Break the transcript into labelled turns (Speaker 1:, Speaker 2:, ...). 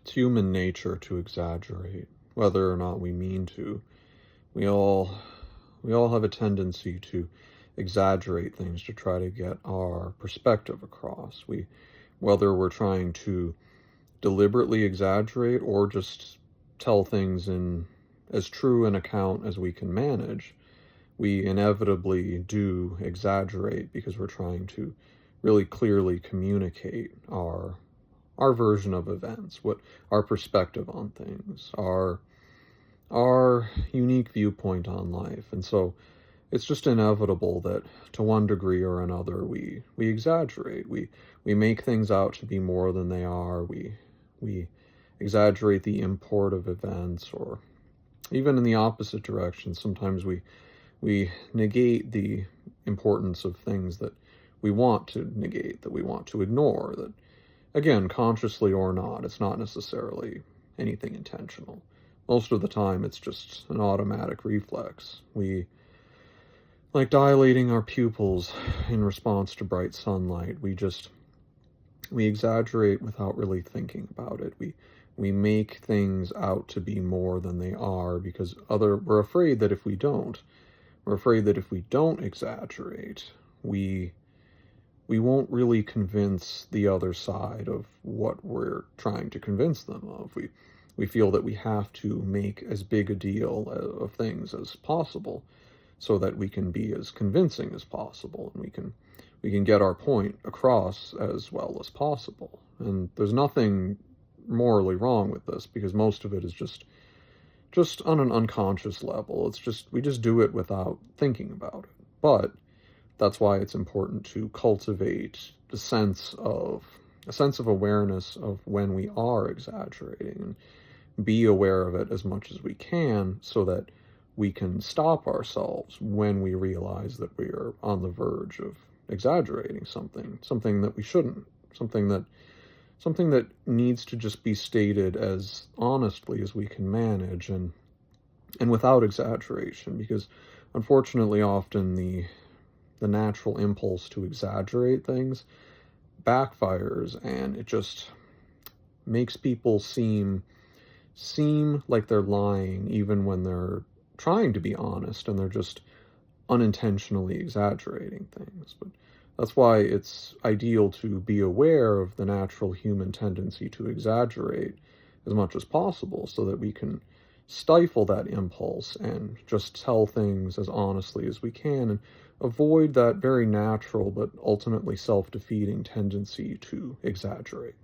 Speaker 1: It's human nature to exaggerate, whether or not we mean to. We all we all have a tendency to exaggerate things to try to get our perspective across. Whether we're trying to deliberately exaggerate or just tell things in as true an account as we can manage, we inevitably do exaggerate because we're trying to really clearly communicate our version of events, what our perspective on things, our unique viewpoint on life. And so it's just inevitable that to one degree or another we exaggerate. We make things out to be more than they are. We exaggerate the import of events, or even in the opposite direction. Sometimes we negate the importance of things that we want to negate, that we want to ignore, that, again, consciously or not, it's not necessarily anything intentional. Most of the time, it's just an automatic reflex. We, like dilating our pupils in response to bright sunlight, we exaggerate without really thinking about it. We make things out to be more than they are because we're afraid that if we don't, exaggerate, we won't really convince the other side of what we're trying to convince them of. We feel that we have to make as big a deal of things as possible so that we can be as convincing as possible, and we can get our point across as well as possible. And there's nothing morally wrong with this, because most of it is just on an unconscious level. We just do it without thinking about it. But that's why it's important to cultivate a sense of awareness of when we are exaggerating, and be aware of it as much as we can so that we can stop ourselves when we realize that we are on the verge of exaggerating something that we shouldn't, something that needs to just be stated as honestly as we can manage, and without exaggeration, because unfortunately often the natural impulse to exaggerate things backfires, and it just makes people seem like they're lying even when they're trying to be honest, and they're just unintentionally exaggerating things. But that's why it's ideal to be aware of the natural human tendency to exaggerate as much as possible so that we can stifle that impulse and just tell things as honestly as we can, and avoid that very natural but ultimately self-defeating tendency to exaggerate.